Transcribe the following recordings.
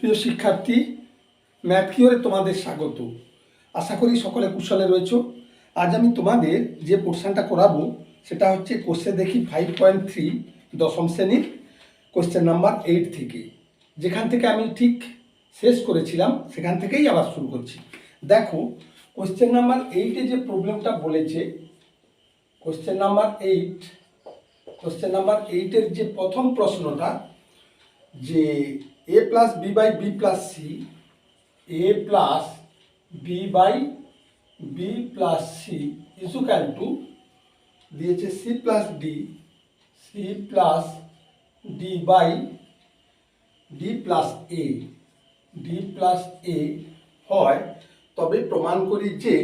প্রিয় শিক্ষার্থী, ম্যাথ কিওরে তোমাদের স্বাগত। আশা করি সকলে কুশলে রয়েছ। আজ আমি তোমাদের যে পোর্শনটা করাবো সেটা হচ্ছে কোশ্চেন দেখি 5.3 দশম শ্রেণীর কোশ্চেন নাম্বার 8 থেকে, যেখান থেকে আমি ঠিক শেষ করেছিলাম সেখান থেকেই আবার শুরু করছি। দেখো, কোশ্চেন নাম্বার 8-এ যে প্রবলেমটা বলেছে, কোশ্চেন নাম্বার 8-এর যে প্রথম প্রশ্নটা, যে a plus b by b plus c, a plus b by b plus c equal to দিয়েছে c plus d by d plus a হয়, তবে প্রমাণ করি যে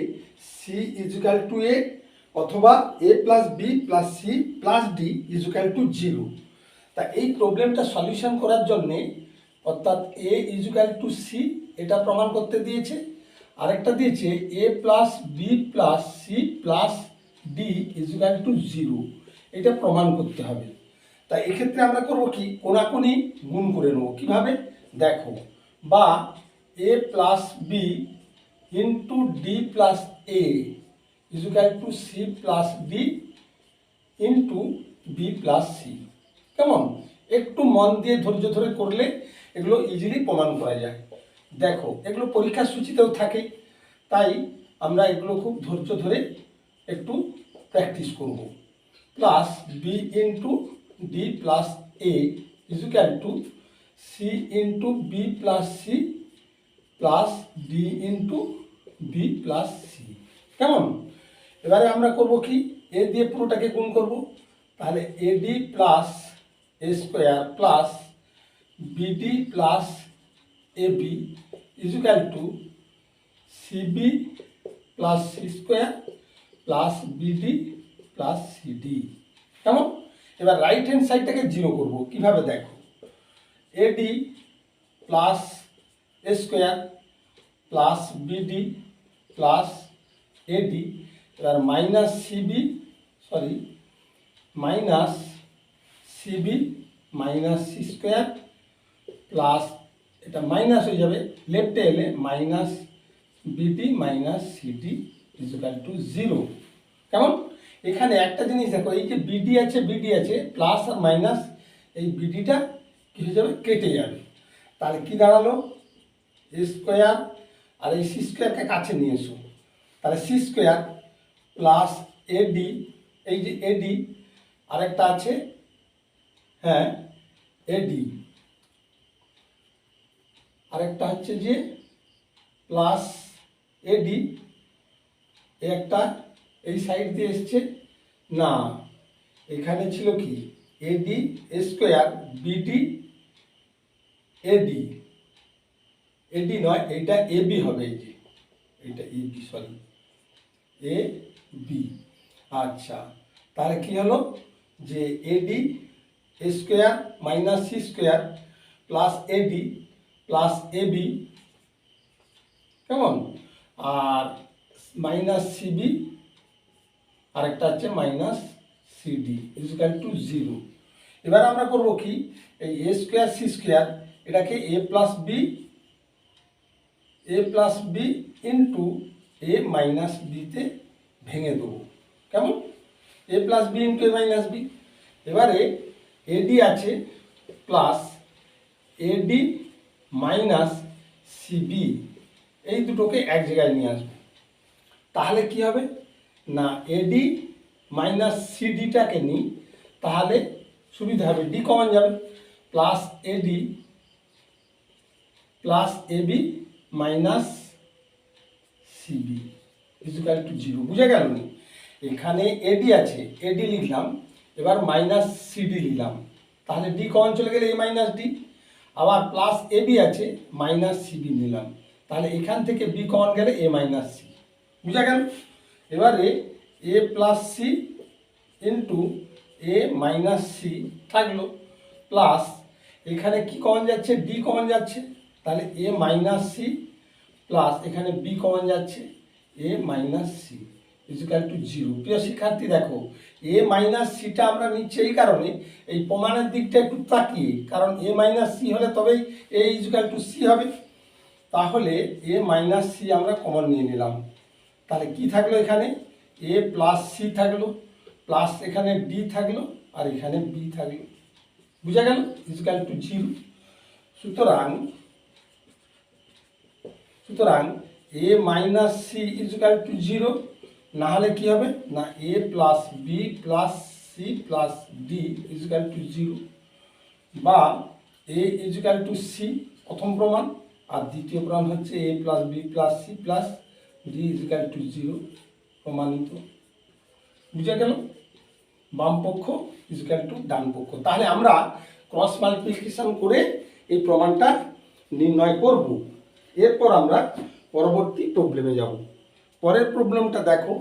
সি ইকুয়াল টু এ অথবা a plus B plus C plus d equal to 0। তা এই প্রবলেমটা সলিউশন করার জন্যে, অর্থাৎ এ ইকুয়াল টু সি এটা প্রমাণ করতে দিয়েছে, আরেকটা দিয়েছে a plus B plus C plus d equal to 0, এটা প্রমাণ করতে হবে। তাই এক্ষেত্রে আমরা করব কি, কোনাকুনি গুণ করে নেব। কীভাবে দেখো, বা a plus B into D plus A equal to c plus D into B plus C. কেমন? একটু মন দিয়ে ধৈর্য ধরে করলে এগুলো ইজিলি প্রমাণ করা যায়। দেখো, এগুলো পরীক্ষার সূচিতেও থাকে, তাই আমরা এগুলো খুব ধৈর্য ধরে একটু প্র্যাকটিস করব। Plus B into D plus A equal to C into B plus C plus D into B plus C. কেমন? এবারে আমরা করব কি, এ দিয়ে পুরোটাকে গুণ করব। তাহলে AD plus A square plus BD plus AB equal to CB plus C square plus BD plus CD. কেমন? এবার রাইট হ্যান্ড সাইডটাকে 0 করব। কিভাবে দেখো, AD plus A square plus BD plus AD, এবার minus CB minus C square plus, এটা minus হয়ে যাবে লেফটে এলে, minus BD minus CD equal to 0। কেমন? এখানে একটা জিনিস দেখো, এই যে বিডি আছে প্লাস আর মাইনাস, এই বিডিটা কী হয়ে যাবে, কেটে যাবে। তাহলে কি দাঁড়ালো, এ স্কোয়ার আর এই সি স্কোয়ারকে কাছে নিয়ে এসো। তাহলে সি স্কোয়ার প্লাস এডি, এই যে এডি আরেকটা আছে, হ্যাঁ এডি, আরেকটা হচ্ছে যে প্লাস এডি, একটা এই সাইড দিয়ে এসছে না, এখানে ছিল কি এডি স্কোয়ার বিডি এডি নয়, এটা এবি হবে, এই যে এটা এবি, এ বি। আচ্ছা, তাহলে কি হলো, যে AD square minus C square plus AD plus AB, কেমন, আর মাইনাস সিবি, আরেকটা হচ্ছে মাইনাস সিডি ইকুয়াল টু 0। এবার আমরা করব কি, এই এ স্কোয়ার সি স্কোয়ার এটাকে এ প্লাস বি ইন্টু এ মাইনাস বিতে ভেঙে দেবো। কেমন? এ প্লাস বি ইন্টু এ মাইনাস বি। এবারে এডি আছে প্লাস এডি মাইনাস সিবি, এই দুটোকে এক জায়গায় নিয়ে আসবে। তাহলে কি হবে না, এডি মাইনাস সিডিটাকে নিই, তাহলে সুবিধা হবে, ডি কমন যাবে, plus AD plus AB minus CB equal to 0। বুঝে গেল? এখানে এডি আছে, এডি লিখলাম, এবার মাইনাস সিডি লিখলাম, তাহলে ডি কমন চলে গেলে এ মাইনাস ডি, আবার প্লাস এবি আছে, মাইনাস সিবি নিলাম, তাহলে এখান থেকে বি কমন গেলে এ মাইনাস সি। বুঝা গেল? এবারে এ প্লাস সি ইন্টু এ মাইনাস সি থাকলো, প্লাস এখানে কি কমন যাচ্ছে, ডি কমন যাচ্ছে, তাহলে এ মাইনাস সি প্লাস এখানে বি কমন যাচ্ছে, এ মাইনাস সি ইকুয়াল টু 0। প্রিয় শিক্ষার্থী, দেখো এ মাইনাস সিটা আমরা নিচ্ছি এই কারণে, এই প্রমাণের দিকটা একটু তাকিয়ে, কারণ এ মাইনাস সি হলে তবেই এ ইজুকাল টু সি হবে। তাহলে এ মাইনাস সি আমরা কমন নিয়ে নিলাম, তাহলে কি থাকলো এখানে এ প্লাস সি থাকলো, প্লাস এখানে ডি থাকলো, আর এখানে বি থাকলো। বুঝা গেল, ইজুকাল টু 0। সুতরাং সুতরাং a minus c equal to 0, না হলে কি হবে না a plus B plus C plus d equal to 0, বা এ ইজুকাল টু সি প্রথম প্রমাণ, আর দ্বিতীয় প্রমাণ হচ্ছে a plus B plus C plus d equal to 0 প্রমাণিত। বুঝা গেল, বাম পক্ষ ইজুকাল টু ডান পক্ষ। তাহলে আমরা ক্রস মাল্টিপ্লিকেশন করে এই প্রমাণটা নির্ণয় করব। এরপর আমরা পরবর্তী প্রবলেমে যাব। পরের প্রবলেমটা দেখো,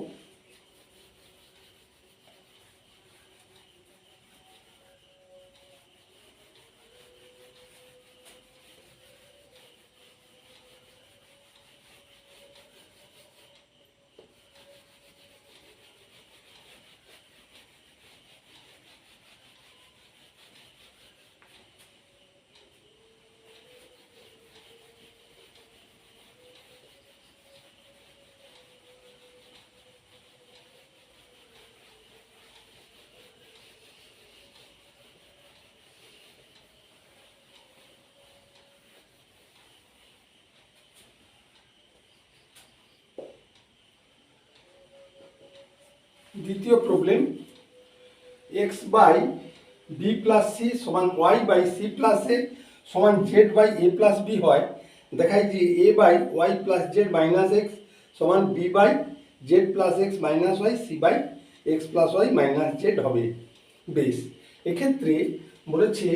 দ্বিতীয় problem, x by b plus c সমান y by c plus a সমান z by A plus b হয়, দেখায় যে a by y plus z minus x সমান b by z plus x minus y c by x plus y minus z হবে। বেশ, এক্ষেত্রে বলেছে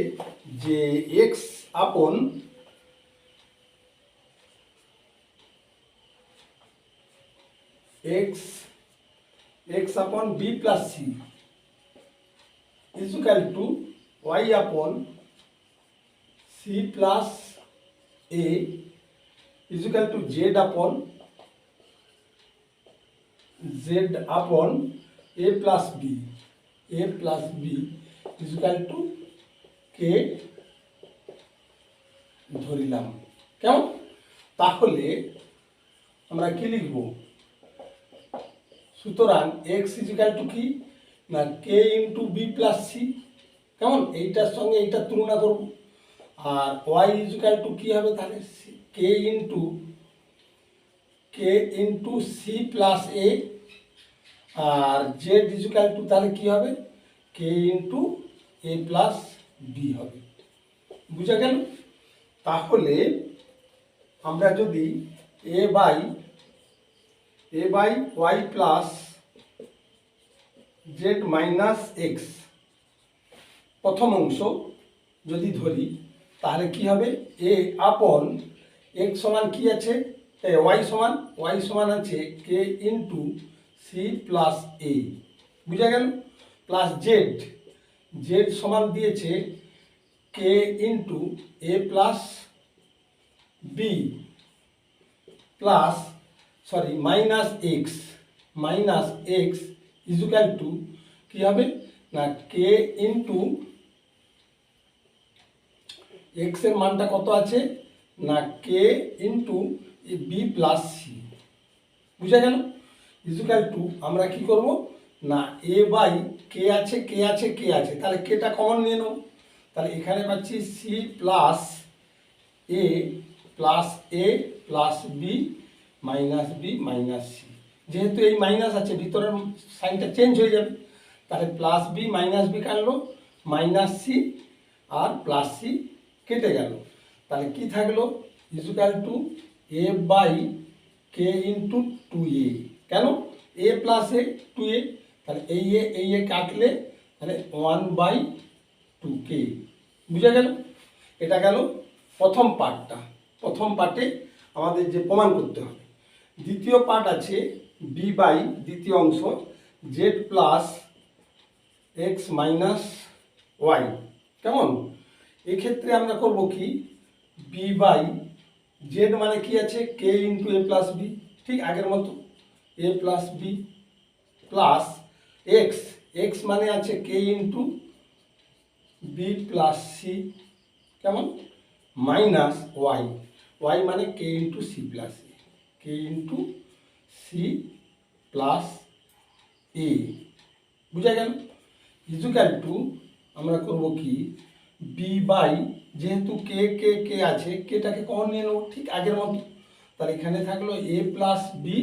যে এক্স আপন x upon b plus c is equal to y upon c plus a is equal to z upon a plus b is equal to k ধরিলাম। কেমন? তাহলে আমরা কি লিখব? সুতরাং এক্স ইজিক্যাল টু কি না কে ইন্টু বি প্লাস সি। কেমন? এইটার সঙ্গে এইটার তুলনা করব। আর ওয়াই ইজিক্যাল টু কি হবে তাহলে k into c plus a, আর জেড ইজিক্যাল টু তাহলে কি হবে কে ইন্টু এ প্লাস বি হবে। বুঝা গেল? তাহলে আমরা যদি a by y plus z minus x প্রথম অংশ যদি ধরি, তাহলে কি হবে এ আপন এক্স সমান কি আছে ওয়াই সমান আছে k into c plus a. বুঝা গেল? প্লাস জেড সমান দিয়েছে k into A plus B plus minus x equal to কি হবে না কে ইন্টু এক্স এর মানটা কত আছে না কে ইন্টু বি প্লাস সি। বুঝা গেল? ইজুক্যাল টু আমরা কি করব না এ বাই কে আছে তাহলে কেটা কমন নিয়ে নেব। তাহলে এখানে পাচ্ছি সি প্লাস এ প্লাস বি মাইনাস সি। যেহেতু এই মাইনাস আছে ভিতরের সাইনটা চেঞ্জ হয়ে যাবে, তাহলে প্লাস বি মাইনাস বি কাটলো, মাইনাস সি আর প্লাস সি কেটে গেল। তাহলে কি থাকলো equal to a by k into two a. কেন? এ প্লাস এ টু এ, তাহলে এই এ কাটলে তাহলে 1/2k। বুঝা গেল? এটা গেল প্রথম পার্টে আমাদের যে প্রমাণ করতে হবে। দ্বিতীয় পার্ট আছে বি বাই দ্বিতীয় অংশ Z plus x minus Y. কেমন? এক্ষেত্রে আমরা করব কি বি বাই জেড মানে কি আছে কে ইন্টু এ প্লাস বি, ঠিক আগের মতো এ প্লাস বি প্লাস এক্স মানে আছে k into B plus C, কেমন, মাইনাস ওয়াই, ওয়াই মানে k into c plus A, K into c plus a, বুঝা গেল, ইজুক্যাল টু আমরা করব কি বি বাই, যেহেতু কে কে কে আছে, কেটাকে কমন নিয়ে নেব ঠিক আগের মতো, তাহলে এখানে থাকলো এ প্লাস বি,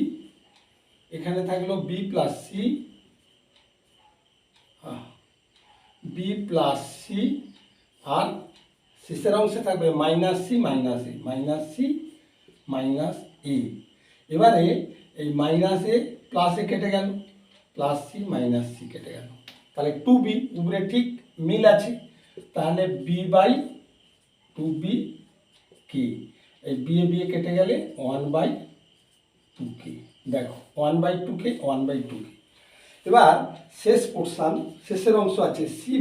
এখানে থাকলো b plus c, b plus c, আর শেষের অংশে থাকবে minus c minus a, minus c minus a. এবারে এই মাইনাস এ প্লাস এ কেটে গেল, প্লাস সি মাইনাস সি কেটে গেল, তাহলে টু বি উপরে ঠিক মিল আছে, তাহলে বি বাই টু বি কে, এই বি এ বি এ কেটে গেলে ওয়ান বাই টু কে, দেখো one by two k, one by two k. এবার শেষ পোর্শন, শেষের অংশ আছে c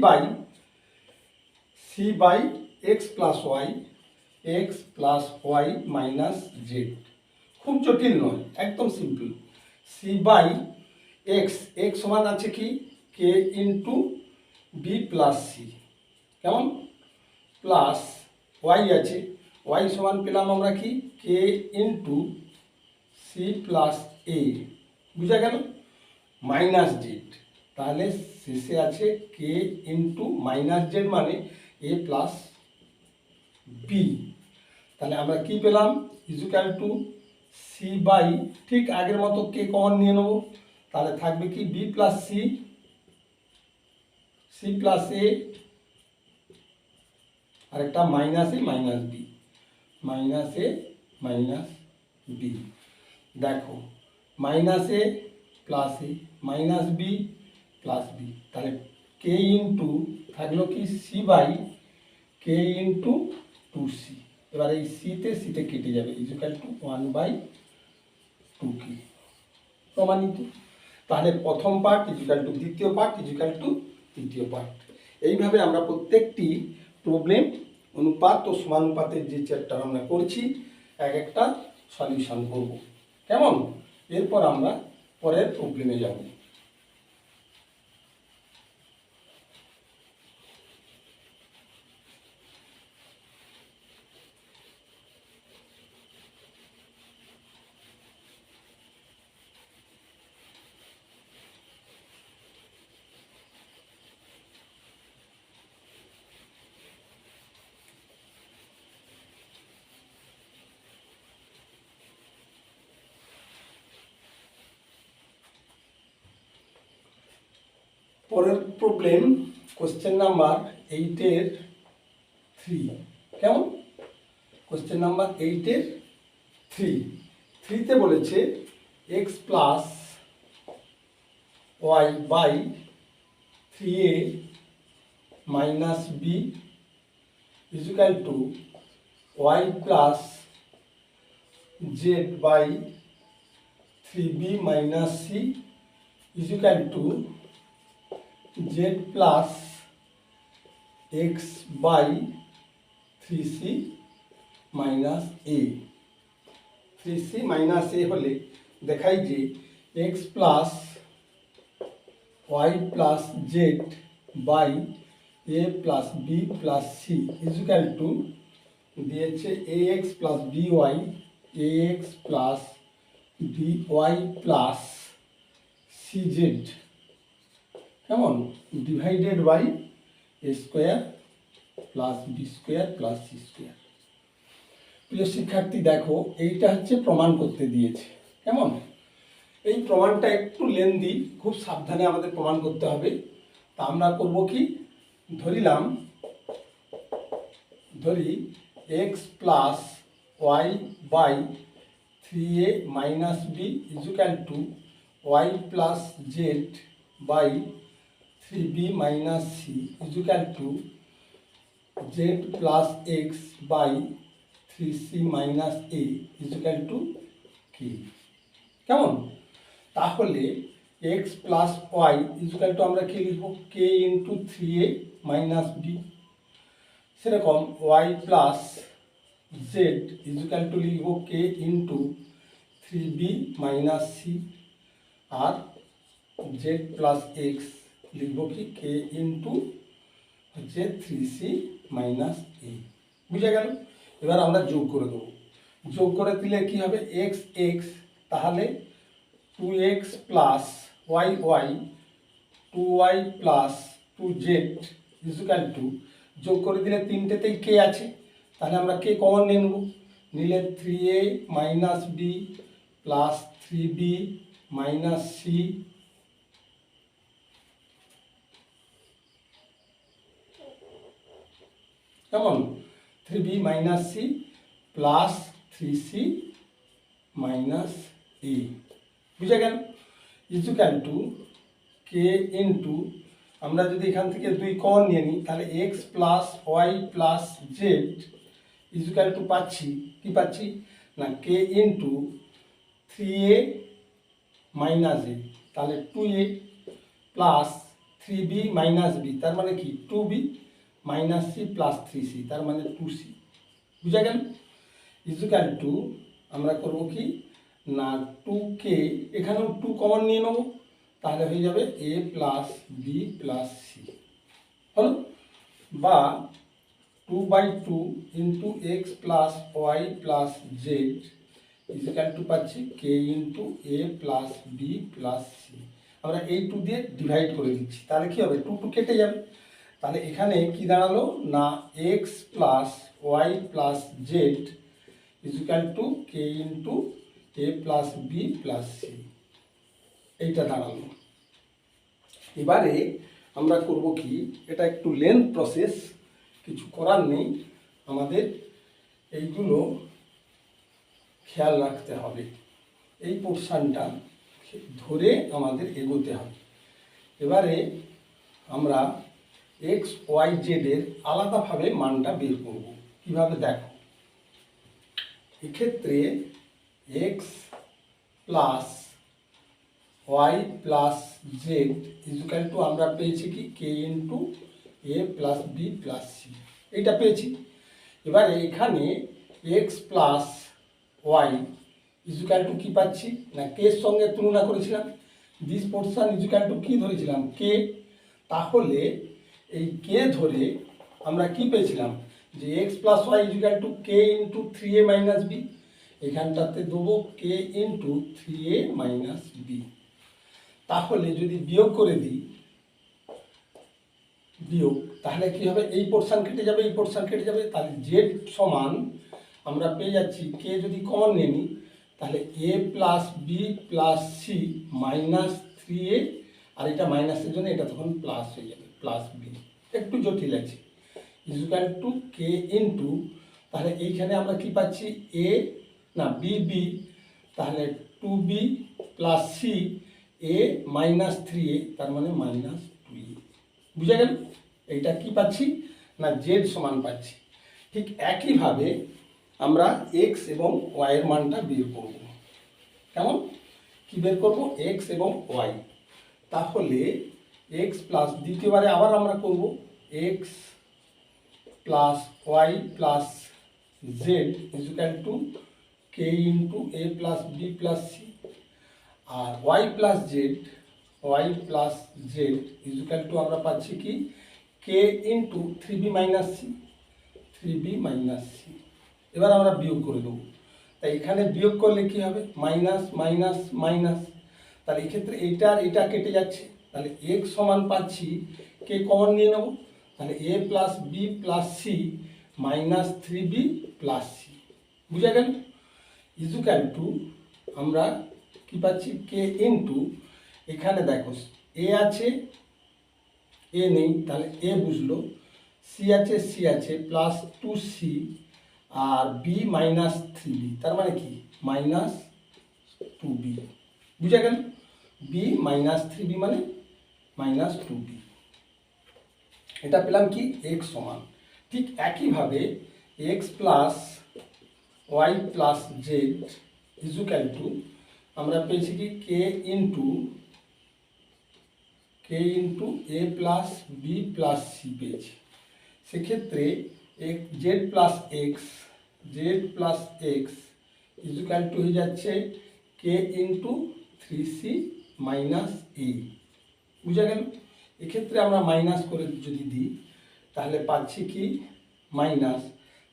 by x plus y, x plus y minus z, খুব জটিল নয়, একদম simple, c by x, x সমান আছে কি কে ইন্টু বি প্লাস সি, কেমন, প্লাস ওয়াই আছে, ওয়াই সমান পেলাম আমরা কি কে ইন্টু সি প্লাস এ, বুঝা গেল, মাইনাস জেড, তাহলে শেষে আছে কে ইন্টু মাইনাস জেড মানে এ প্লাস বি, তাহলে আমরা কি পেলাম ইজুক্যাল টু সি বাই, ঠিক আগের মতো কে কমন নিয়ে নেব, তাহলে থাকবে কি b plus c, c plus a, আর একটা minus a minus b, minus a minus b, দেখো minus a plus a minus b plus b, তাহলে কে ইন্টু থাকলো কি c by k into two c, এবার এই সিতে সিতে কেটে যাবে, equal to one by two k, প্রমাণিত। তাহলে প্রথম পার্ট ইজুক্যাল টু দ্বিতীয় পার্ট ইজুক্যাল টু তৃতীয় পার্ট, এইভাবে আমরা প্রত্যেকটি প্রবলেম অনুপাত ও সমানুপাতের যে চ্যাপ্টার আমরা করছি এক একটা সলিউশন করব, কেমন, এরপর আমরা পরের প্রবলেমে যাব। পরের প্রবলেম কোশ্চেন নাম্বার 8-এর 3, কেমন, কোশ্চেন নাম্বার 8-এর 3তে বলেছে x plus y by 3a minus b equal to y plus Z by 3b minus c equal to z plus x by 3c minus a, 3c minus a হলে দেখাই যে x plus Y plus Z by A plus B plus C equal to দিয়েছে a x plus b y, a x plus b y plus c z, কেমন, divided by A square plus B square plus C square. প্রিয় শিক্ষার্থী দেখো এইটা হচ্ছে প্রমাণ করতে দিয়েছে, কেমন, এই প্রমাণটা একটু লেন্দি, খুব সাবধানে আমাদের প্রমাণ করতে হবে। তা আমরা করব কি, ধরি x plus y by 3a minus b equal to y plus Z by 3b minus c equal to z plus x by 3c minus a equal to k, কেমন, তাহলে x plus y equal to আমরা কি লিখব k into 3a minus b, সেরকম y plus z equal to লিখব k into 3b minus c, আর z plus x লিখব কি কে ইন্টু হচ্ছে 3c মাইনাস এ। বুঝে গেল? এবার আমরা যোগ করে দেবো। যোগ করে দিলে কি হবে, এক্স এক্স, তাহলে 2x plus Y Y, 2y plus 2z equal to, যোগ করে দিলে তিনটেতেই কে আছে, তাহলে আমরা কে কমন নিয়ে নেব, নিলে 3a minus b plus 3b minus C কেমন, 3b minus C plus 3c minus এ। বুঝে গেল? ইজুকাল টু কে ইন্টু, আমরা যদি এখান থেকে 2 কমন নিয়ে নিই তাহলে x plus Y plus Z equal to পাচ্ছি, কি পাচ্ছি না কে ইন্টু 3a মাইনাস এ, তাহলে 2a plus 3b minus B, তার মানে কি 2b minus C plus 3c, তার মানে 2c। বুঝা গেল? ইজুকাল টু আমরা করব কি না 2k, এখানেও 2 কমন নিয়ে নেব, তাহলে হয়ে যাবে a plus B plus C, হলো, বা 2/2 into X plus Y plus Z equal to পাচ্ছি কে ইন্টু এ প্লাস বি প্লাস সি। আমরা এই 2 দিয়ে ডিভাইড করে দিচ্ছি, তাহলে কি হবে 2 2 কেটে যাবে, তাহলে এখানে কি দাঁড়ালো না x plus Y plus Z equal to K into A plus B plus c, এইটা দাঁড়ালো। এবারে আমরা করব কি, এটা একটু লেন্থ প্রসেস, কিছু করার নেই, আমাদের এইগুলো খেয়াল রাখতে হবে, এই পোর্শনটা ধরে আমাদের এগোতে হবে। এবারে আমরা এক্স ওয়াই জেডের আলাদাভাবে মানটা বের করব। কীভাবে দেখো, এক্ষেত্রে x plus Y plus Z equal to আমরা পেয়েছি কি কে ইন্টু এ প্লাস বি প্লাস সি, এইটা পেয়েছি। এবারে এখানে x plus y equal to কী পাচ্ছি না কে সঙ্গে তুলনা করেছিলাম, দিস পোর্শন ইজুকাল টু কী ধরেছিলাম কে, তাহলে এই কে ধরে আমরা কি পেয়েছিলাম যে x plus y equal to K into 3a minus b, এখানটাতে দেবো কে ইন্টু 3a মাইনাস বি। তাহলে যদি বিয়োগ করে দিই, বিয়োগ, তাহলে কি হবে এই পোর্শন কেটে যাবে, এই পোর্শন কেটে যাবে, তাহলে জেড সমান আমরা পেয়ে যাচ্ছি কে যদি কমন নিয়ে নিই তাহলে a plus B plus C minus 3a, আর এটা মাইনাসের জন্য এটা তখন প্লাস হয়ে যাবে প্লাস বি, একটু জটিল আছে, ইজুকাল টু কে ইন্টু, তাহলে এইখানে আমরা কি পাচ্ছি এ না বি বি, তাহলে 2b প্লাস সি এ মাইনাস 3a, তার মানে মাইনাস 2a। বুঝা গেল? এইটা কি পাচ্ছি না জেড সমান পাচ্ছি। ঠিক একইভাবে আমরা এক্স এবং ওয়াইয়ের মানটা বের করব। কেমন কি বের করব, এক্স এবং ওয়াই, তাহলে এক্স প্লাস, দ্বিতীয়বারে আবার আমরা করব x plus Y plus Z equal to K into A plus B plus c, আর y plus Z equal to আমরা পাচ্ছি কি কে ইন্টু 3b মাইনাস সি। এবার আমরা বিয়োগ করে দেবো, তাই এখানে বিয়োগ করলে কি হবে মাইনাস মাইনাস মাইনাস, তাহলে এক্ষেত্রে এইটা আর এটা কেটে যাচ্ছে, তাহলে এক্স সমান পাচ্ছি কে কমন নিয়ে নেব, তাহলে a plus B plus C minus 3b plus C. বুঝা গেল? ইজুকাল টু আমরা কি পাচ্ছি কে ইন্টু, এখানে দেখো এ আছে এ নেই, তাহলে এ বুঝলো, সি আছে প্লাস 2c আর বি মাইনাস 3b, তার মানে কি মাইনাস 2b। বুঝা গেল? বি মাইনাস 3b মানে মাইনাস 2b, এটা পেলাম কি এক্স সমান। ঠিক একইভাবে X plus Y plus Z equal to আমরা পেয়েছি কি কে ইন্টু এ প্লাস বি প্লাস সি পেয়েছি। সেক্ষেত্রে Z plus X equal to হয়ে যাচ্ছে কে ইন্টু 3c মাইনাস এ। বুঝা গেল? এক্ষেত্রে আমরা মাইনাস করে যদি দিই তাহলে পাচ্ছি কি মাইনাস,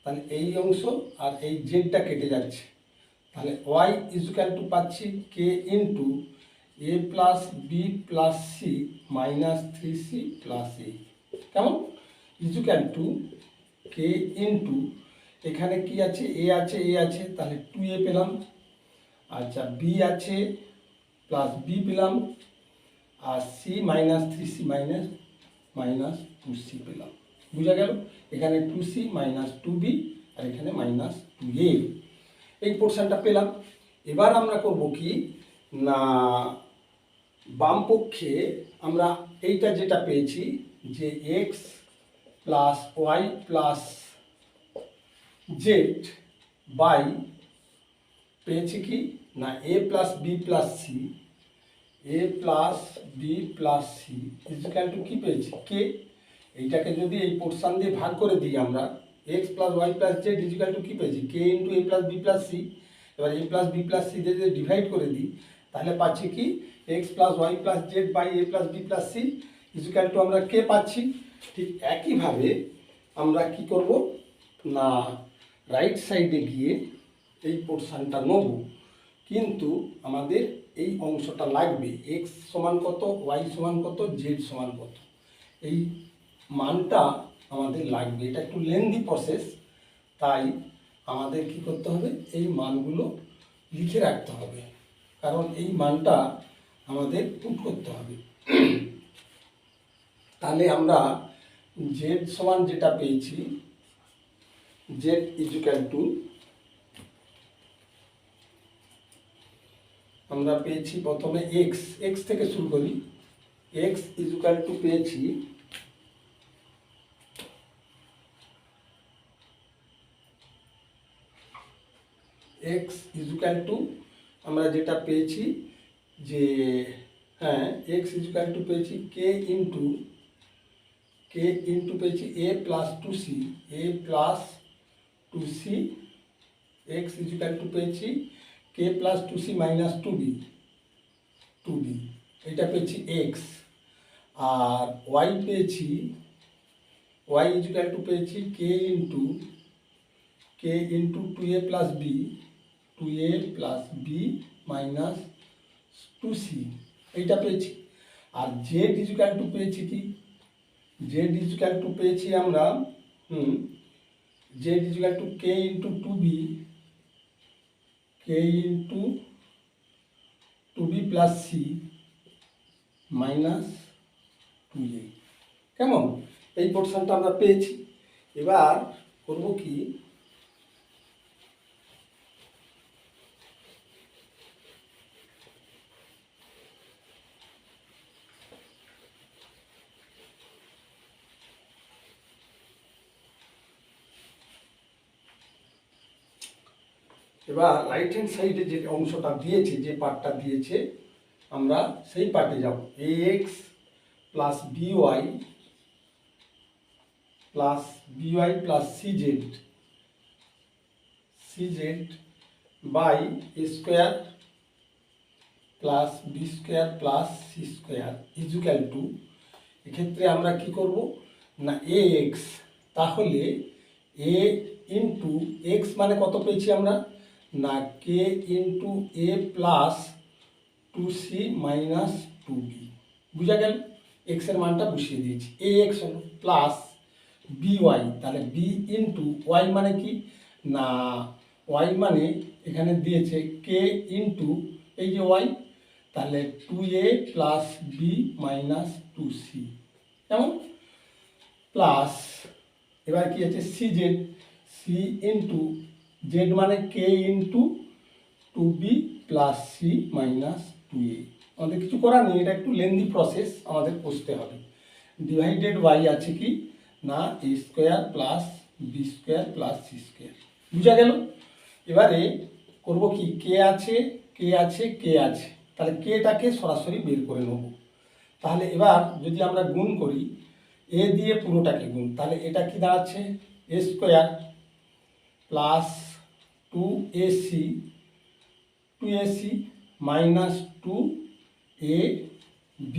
তাহলে এই অংশ আর এই জেডটা কেটে যাচ্ছে, তাহলে ওয়াই ইজুক্যাল টু পাচ্ছি কে into A plus B plus C minus 3c plus a, কেমন, ইজুক্যাল টু কে ইন্টু এখানে কি আছে, এ আছে, এ আছে, তাহলে 2a পেলাম, আচ্ছা বি আছে প্লাস বি পেলাম, আর C minus 3c minus 2c পেলাম। বুঝা গেল, এখানে 2c মাইনাস 2b আর এখানে মাইনাস 2a, এই পোর্শনটা পেলাম। এবার আমরা করব কি না, বাম পক্ষে আমরা এইটা যেটা পেয়েছি যে x plus Y plus Z by পেয়েছি কি না a plus B plus c, a plus B plus c equal to কী পেয়েছি কে, এইটাকে যদি এই পোর্শন দিয়ে ভাগ করে দিই আমরা, x plus Y plus z equal to কী পেয়েছি কে ইন্টু এ প্লাস বি প্লাস সি। এবার a plus B plus c দিয়ে যদি ডিভাইড করে দিই তাহলে পাচ্ছি কি x plus Y plus Z by A plus B plus c equal to আমরা কে পাচ্ছি। ঠিক একইভাবে আমরা কি করব না রাইট সাইডে গিয়ে এই পোর্শনটা নেব, কিন্তু আমাদের এই অংশটা লাগবে এক্স সমান কত, ওয়াই সমান কত, জেড সমান কত, এই মানটা আমাদের লাগবে। এটা একটু লেন্দি প্রসেস, তাই আমাদের কি করতে হবে এই মানগুলো লিখে রাখতে হবে, কারণ এই মানটা আমাদের পুট করতে হবে। তাহলে আমরা জেড সমান যেটা পেয়েছি, জেড ইজুক্যাল টু আমরা পেয়েছি প্রথমে এক্স, এক্স থেকে শুরু করি, এক্স ইজুক্যাল টু পেয়েছি এক্স ইজুক্যাল টু আমরা যেটা পেয়েছি যে হ্যাঁ এক্স ইজুক্যাল টু পেয়েছি কে ইন্টু পেয়েছি a plus 2c, a plus 2c, x equal to পেয়েছি k plus 2c minus 2b, এটা পেয়েছি এক্স। আর ওয়াই পেয়েছি, ওয়াই ইজুক্যাল টু পেয়েছি k into 2a plus b, 2a plus b minus 2c, এইটা পেয়েছি। আর Z equal to পেয়েছি কি, জেড ইজুক্যাল টু পেয়েছি আমরা Z equal to K into 2b, K into 2b plus C minus 2a, কেমন, এই পোর্শনটা আমরা পেয়েছি। এবার করব কি এবার রাইট হ্যান্ড সাইডে যে অংশটা দিয়েছে, যে পার্টটা দিয়েছে আমরা সেই পার্টে যাব, a x plus by plus CZ by A square plus B square plus C square equal to, এক্ষেত্রে আমরা কি করব না এ এক্স, তাহলে এ ইন্টু এক্স মানে কত পেয়েছি আমরা না কে ইন্টু এ প্লাস 2c মাইনাস 2b, বুঝা গেল, এক্সের মানটা বসিয়ে দিয়েছি, এ এক্স হলো প্লাস বি ওয়াই, তাহলে বি ইন্টু ওয়াই মানে কি না ওয়াই মানে এখানে দিয়েছে কে ইন্টু এই যে ওয়াই, তাহলে 2a plus b minus 2c, কেমন, প্লাস এবার কি আছে সি ইন্টু জেড মানে k into 2b plus C minus 2a, আমাদের কিছু করার নেই, এটা একটু লেন্দি প্রসেস, আমাদের বুঝতে হবে। ডিভাইডেড বাই আছে কি না a square plus B square plus C square, বুঝা গেল। এবারে করব কি কে আছে, তাহলে কেটাকে সরাসরি বের করে নেব। তাহলে এবার যদি আমরা গুণ করি এ দিয়ে পুরোটাকে গুণ, তাহলে এটা কি দাঁড়াচ্ছে এ square plus 2ac minus 2ab,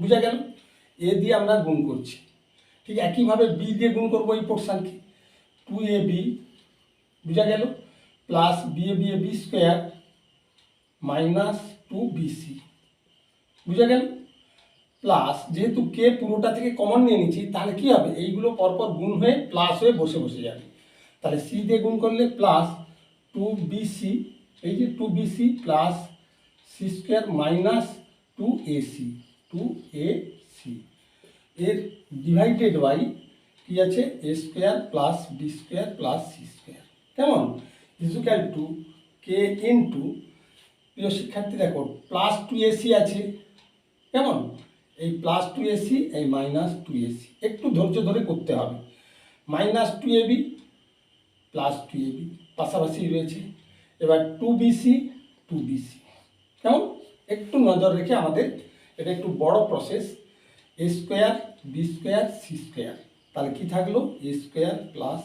বুঝা গেল। এ দিয়ে আমরা গুণ করছি, ঠিক একইভাবে বি দিয়ে গুণ করবো এই পোর্শনকে, 2ab বুঝা গেল, plus b square minus 2bc বুঝা গেল, প্লাস যেহেতু কে পুরোটা থেকে কমন নিয়ে নিচ্ছি তাহলে কি হবে, এইগুলো পরপর গুণ হয়ে প্লাস হয়ে বসে বসে যাবে, তাহলে সি দিয়ে গুণ করলে প্লাস 2bc, এই যে 2bc plus C square minus 2ac এর ডিভাইডেড বাই কি আছে a square plus B square plus C square, কেমন, ইজুক্যাল টু কে ইন্টু, প্রিয় শিক্ষার্থী দেখো প্লাস 2ac আছে, কেমন, এই প্লাস 2ac এই মাইনাস 2ac, একটু ধৈর্য ধরে করতে হবে, মাইনাস 2ab প্লাস 2ab পাশাপাশি রয়েছে, এবার 2bc কেমন, একটু নজর রেখে আমাদের, এটা একটু বড় process, A square B square C square, তাহলে কি থাকলো A square plus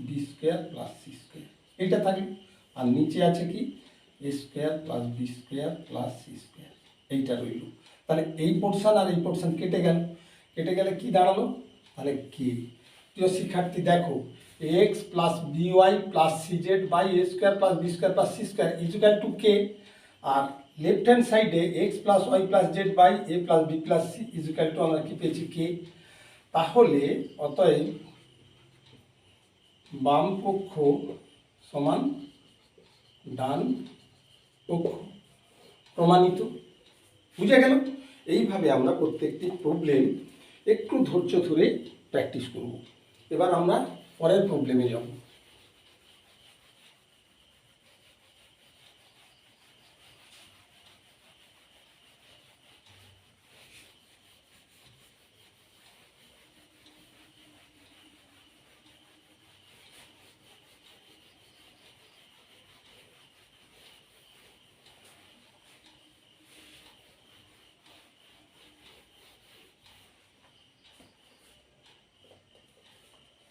B square plus C square, এইটা থাকলো, আর নিচে আছে কি A square plus B square plus C square, এইটা রইল, তাহলে এই পোর্শন আর এই পোর্শন কেটে গেলে কি দাঁড়ালো, তাহলে কে, প্রিয় শিক্ষার্থী দেখো X plus by plus CZ by A square plus B square plus C square equal to K, আর লেফট হ্যান্ড সাইডে X plus Y plus Z by A plus B plus C equal to আমরা কি পেয়েছি কে, তাহলে অতএব বাম পক্ষ সমান ডান পক্ষ, প্রমাণিত, বুঝে গেল। এইভাবে আমরা প্রত্যেকটি প্রবলেম একটু ধৈর্য ধরে প্র্যাকটিস করব। এবার আমরা পরের প্রবলেমে যাব।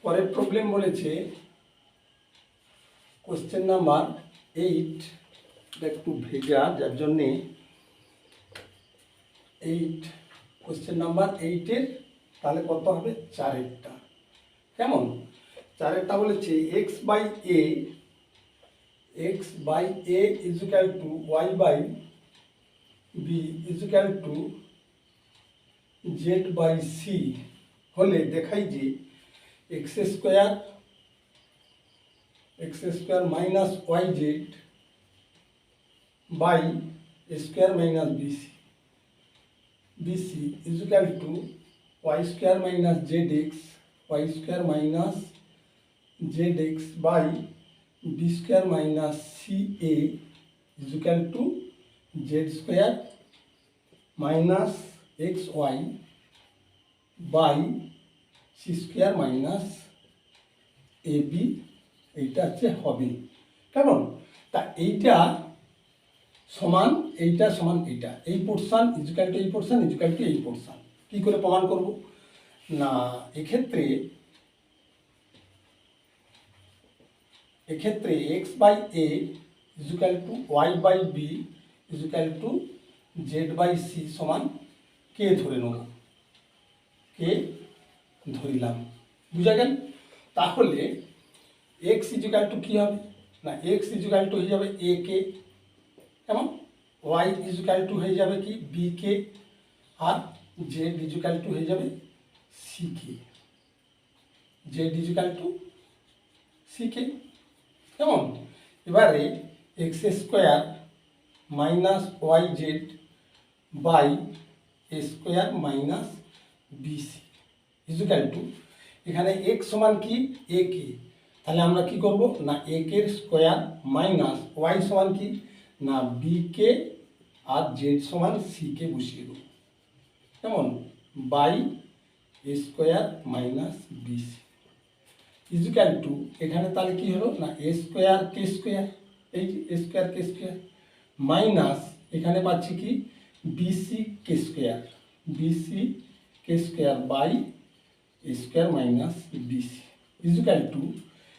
পরের প্রবলেম বলেছে কোশ্চেন নাম্বার 8, একটু ভেজা যার জন্যে 8, কোশ্চেন নাম্বার 8-এর তাহলে কত হবে 4-এরটা, কেমন, 4-এরটা বলেছে X by A equal to Y by B equal to Z by C হলে দেখাই যে X square minus Y Z by square minus BC equal to Y square minus Z X by B square minus C A equal to Z square minus X Y by C square minus A B, এইটা হচ্ছে হবে, কেমন, তা এইটা সমান এইটা, এই portion equal to এই পোর্শন ইজুক্যাল টু এই পোর্শন, কী করে প্রমাণ করব না, এক্ষেত্রে X by A equal to Y by B equal to Z by C সমান কে ধরে নেব, কে ধরিলাম, বুঝা গেল। তাহলে এক্স ইজুক্যাল টু কী হবে না, এক্স ইজুক্যাল টু হয়ে যাবে এ কে, কেমন, ওয়াই ইজুক্যাল টু হয়ে যাবে কি বি কে, আর জেড ইজুক্যাল টু হয়ে যাবে সি কে, কেমন, এবারে X square minus Y Z by A square minus BC equal to, এখানে এক্স সমান কি এ কে, তাহলে আমরা কি করব না A K square minus Y সমান কি না বি কে আর জেড সমান সি কে বসিয়ে দেবো, কেমন, by A square minus BC equal to, এখানে তাহলে কি হলো না এ স্কোয়ার কে স্কোয়ার, এই যে A square K square minus এখানে পাচ্ছি কি BC K square by A square minus BC equal to,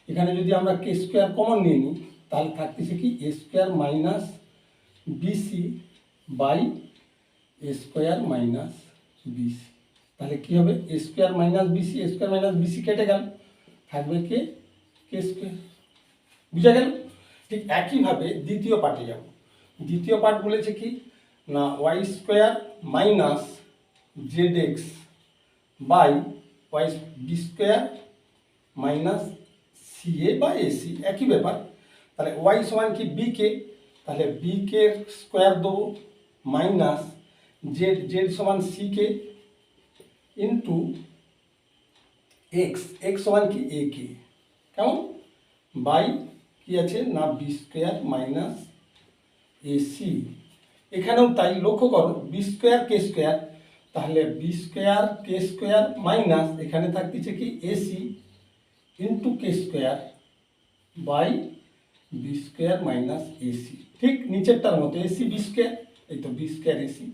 এখানে যদি আমরা কে স্কোয়ার কমন নিয়ে নিই তাহলে থাকতেছে কি A square minus B C by A square minus B C তাহলে কী হবে A square minus B C, A square minus B C কেটে গেল, থাকবে কে স্কোয়ার। বুঝা গেল? ঠিক একইভাবে দ্বিতীয় পার্টে যাব। দ্বিতীয় পার্ট বলেছে কি না Y square minus Z X by Y B square minus C A বা এসি, একই ব্যাপার। তাহলে ওয়াই সমান কি বি কে, তাহলে বি কে স্কোয়ার দেবো মাইনাস জেড সমান সি কে ইন্টু এক্স সমান কি এ কে, কেমন বাই কি আছে না বি স্কোয়ার মাইনাস এসি। এখানেও তাই, লক্ষ্য করো বি স্কোয়ার কে স্কোয়ার, তাহলে B square K square minus এখানে থাকতেছে কি AC into K square by B square minus AC. ঠিক নিচেরটার মতো এসি বি স্কোয়ার, এই তো বি স্কোয়ার এসি,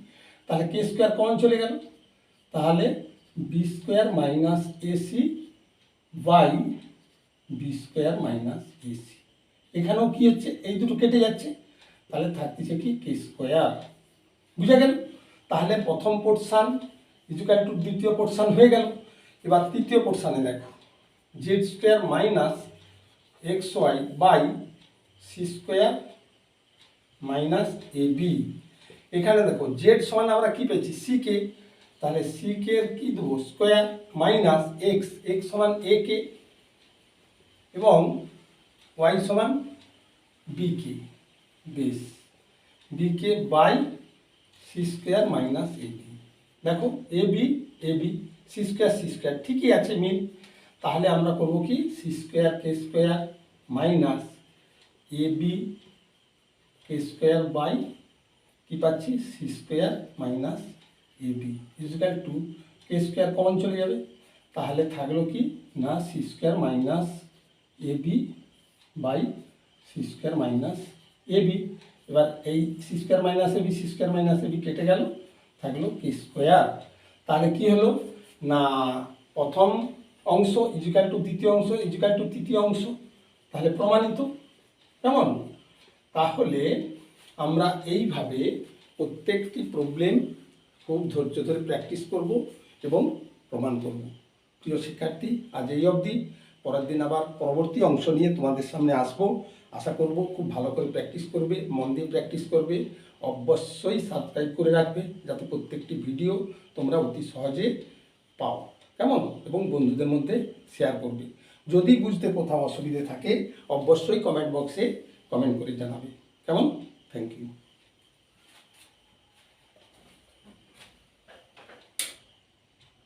তাহলে কে স্কোয়ার কমন চলে গেল, তাহলে B square minus AC by B square minus AC. এখানেও কি হচ্ছে এই দুটো কেটে যাচ্ছে, তাহলে থাকতেছে কি কে স্কোয়ার। বুঝা গেল? তাহলে প্রথম পোর্শন ইজুকাল টু দ্বিতীয় পোর্শন হয়ে গেল। এবার তৃতীয় পোর্শনে দেখো Z square minus X Y by C square minus A B. এখানে দেখো জেড সমান আমরা কি পেয়েছি সি কে, তাহলে সি কে কি দেবো স্কোয়ার মাইনাস এক্স সমান এ কে এবং ওয়াই সমান বি কে বেস B K by C square minus A B. দেখো এ বি সি স্কোয়ার ঠিকই আছে মিল। তাহলে আমরা করবো কি C square K square minus A B K square by কী পাচ্ছি C square minus A B equal to K square common চলে যাবে, তাহলে থাকলো কি না C square minus A B by C square minus A B. এবার এই C square minus A B C square minus A B কেটে গেল, থাকলো কে স্কোয়ার। তাহলে কি হলো না প্রথম অংশ ইজুকাল টু দ্বিতীয় অংশ ইজুকাল টু তৃতীয় অংশ, তাহলে প্রমাণিত। কেমন? তাহলে আমরা এইভাবে প্রত্যেকটি প্রবলেম খুব ধৈর্য ধরে প্র্যাকটিস করব এবং প্রমাণ করব। প্রিয় শিক্ষার্থী, আজ এই অবধি। পরের দিন আবার পরবর্তী অংশ নিয়ে তোমাদের সামনে আসব। আশা করব খুব ভালো করে প্র্যাকটিস করবে, মন দিয়ে প্র্যাকটিস করবে। অবশ্যই সাবস্ক্রাইব করে রাখবে যাতে প্রত্যেকটি ভিডিও তোমরা অতি সহজে পাও। কেমন? এবং বন্ধুদের মধ্যে শেয়ার করবে। যদি বুঝতে কোথাও অসুবিধে থাকে অবশ্যই কমেন্ট বক্সে কমেন্ট করে জানাবে। কেমন? Thank you.